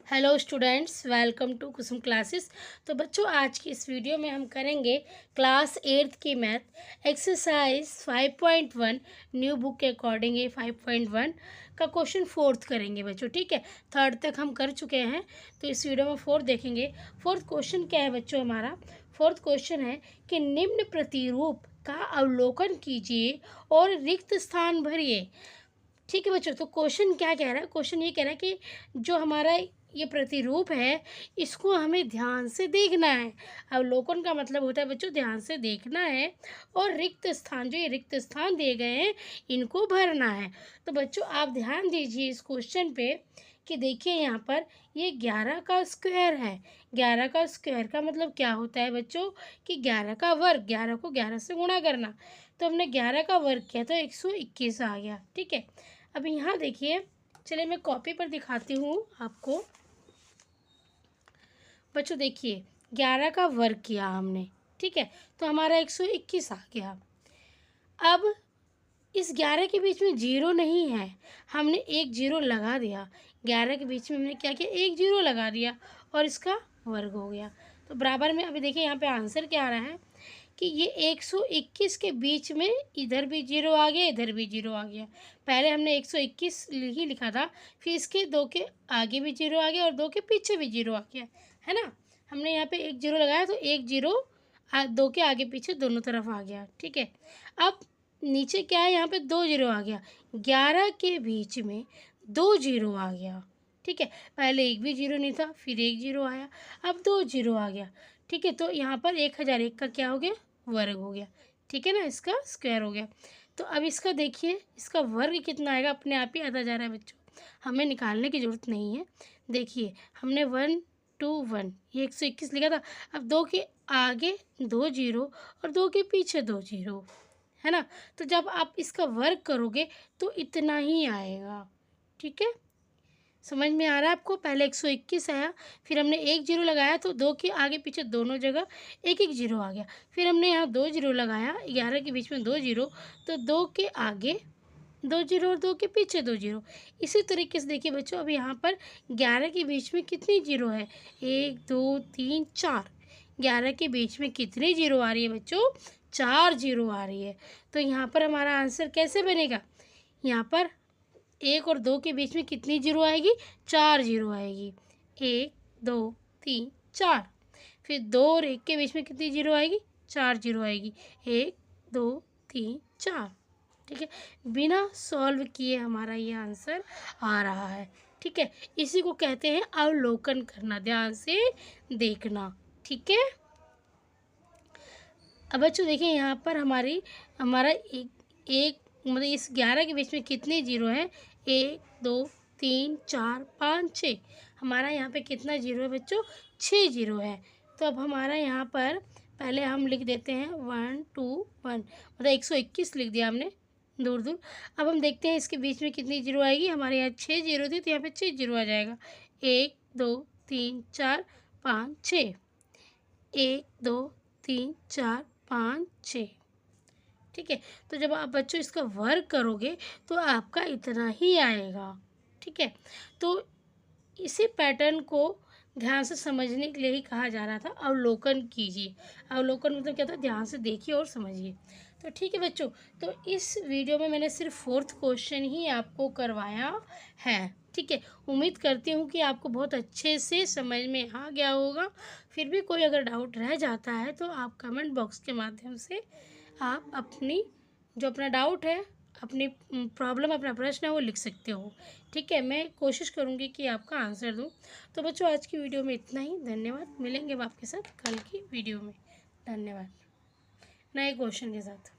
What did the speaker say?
Hello students, welcome to Kusum classes. तो बच्चों, आज की इस वीडियो में हम करेंगे क्लास 8th की मैथ एक्सरसाइज 5.1 न्यू बुक के अकॉर्डिंग। ये 5.1 का क्वेश्चन फोर्थ करेंगे बच्चों। ठीक है, थर्ड तक हम कर चुके हैं, तो इस वीडियो में फोर्थ देखेंगे। फोर्थ क्वेश्चन क्या है बच्चों? हमारा फोर्थ क्वेश्चन है कि निम्न प्रतिरूप का अवलोकन कीजिए और रिक्त स्थान भरिए। ठीक है बच्चों, तो क्वेश्चन क्या कह रहा है? क्वेश्चन ये कह रहा है कि जो हमारा ये प्रतिरूप है, इसको हमें ध्यान से देखना है। अवलोकन का मतलब होता है बच्चों ध्यान से देखना है, और रिक्त स्थान, जो ये रिक्त स्थान दिए गए हैं, इनको भरना है। तो बच्चों आप ध्यान दीजिए इस क्वेश्चन पे कि देखिए यहाँ पर ये 11 का स्क्वायर है। 11 का स्क्वायर का मतलब क्या होता है बच्चों कि 11 का वर्ग, 11 को 11 से गुणा करना। तो हमने 11 का वर्ग किया तो 121 आ गया। ठीक है, अब यहाँ देखिए, चलिए मैं कॉपी पर दिखाती हूँ आपको। बच्चों देखिए, 11 का वर्ग किया हमने, ठीक है, तो हमारा 121 आ गया। अब इस 11 के बीच में जीरो नहीं है, हमने एक जीरो लगा दिया। 11 के बीच में हमने क्या किया? एक जीरो लगा दिया और इसका वर्ग हो गया। तो बराबर में अभी देखिए यहाँ पे आंसर क्या आ रहा है कि ये 121 के बीच में इधर भी जीरो आ गया, इधर भी जीरो आ गया। पहले हमने 121 ही लिखा था, फिर इसके दो के आगे भी जीरो आ गया और दो के पीछे भी जीरो आ गया, है ना। हमने यहाँ पे एक जीरो लगाया तो एक जीरो दो के आगे पीछे दोनों तरफ आ गया। ठीक है, अब नीचे क्या है? यहाँ पे दो जीरो आ गया। 11 के बीच में दो जीरो आ गया। ठीक है, पहले एक भी जीरो नहीं था, फिर एक जीरो आया, अब दो जीरो आ गया। ठीक है, तो यहाँ पर 1001 का क्या हो गया? वर्ग हो गया। ठीक है ना, इसका स्क्वायर हो गया। तो अब इसका देखिए, इसका वर्ग कितना आएगा? अपने आप ही आता जा रहा है बच्चों, हमें निकालने की ज़रूरत नहीं है। देखिए, हमने 121 ये 121 लिखा था। अब दो के आगे दो जीरो और दो के पीछे दो जीरो, है ना। तो जब आप इसका वर्ग करोगे तो इतना ही आएगा। ठीक है, समझ में आ रहा है आपको? पहले 121 आया, फिर हमने एक जीरो लगाया तो दो के आगे पीछे दोनों जगह एक एक जीरो आ गया। फिर हमने यहाँ दो जीरो लगाया, 11 के बीच में दो जीरो, तो दो के आगे दो जीरो और दो के पीछे दो जीरो। इसी तरीके से देखिए बच्चों, अब यहाँ पर 11 के बीच में कितनी जीरो है? 1 2 3 4। 11 के बीच में कितनी जीरो आ रही है बच्चों? 4 जीरो आ रही है। तो यहाँ पर हमारा आंसर कैसे बनेगा? यहाँ पर एक और दो के बीच में कितनी जीरो आएगी? 4 जीरो आएगी। 1 2 3 4। फिर दो और एक के बीच में कितनी जीरो आएगी? 4 जीरो आएगी। 1 2 3 4। ठीक है, बिना सॉल्व किए हमारा ये आंसर आ रहा है। ठीक है, इसी को कहते हैं अवलोकन करना, ध्यान से देखना। ठीक है, अब बच्चों देखिए यहाँ पर हमारा एक मतलब इस 11 के बीच में कितने जीरो हैं? 1 2 3 4 5 6। हमारा यहाँ पे कितना जीरो है बच्चों? 6 जीरो है। तो अब हमारा यहाँ पर पहले हम लिख देते हैं 1 2 1, मतलब 121 लिख दिया हमने दूर दूर। अब हम देखते हैं इसके बीच में कितनी जीरो आएगी। हमारे यहाँ 6 जीरो थी, तो यहाँ पे 6 जीरो आ जाएगा। 1 2 3 4 5 6। 1 2 3 4 5 6। ठीक है, तो जब आप बच्चों इसका वर्ग करोगे तो आपका इतना ही आएगा। ठीक है, तो इसी पैटर्न को ध्यान से समझने के लिए ही कहा जा रहा था अवलोकन कीजिए। अवलोकन मतलब क्या था? ध्यान से देखिए और समझिए। तो ठीक है बच्चों, तो इस वीडियो में मैंने सिर्फ फोर्थ क्वेश्चन ही आपको करवाया है। ठीक है, उम्मीद करती हूँ कि आपको बहुत अच्छे से समझ में आ गया होगा। फिर भी कोई अगर डाउट रह जाता है तो आप कमेंट बॉक्स के माध्यम से आप अपना डाउट है, अपनी प्रॉब्लम, अपना प्रश्न है, वो लिख सकते हो। ठीक है, मैं कोशिश करूँगी कि आपका आंसर दूँ। तो बच्चों आज की वीडियो में इतना ही। धन्यवाद, मिलेंगे अब आपके साथ कल की वीडियो में। धन्यवाद, नए क्वेश्चन के साथ।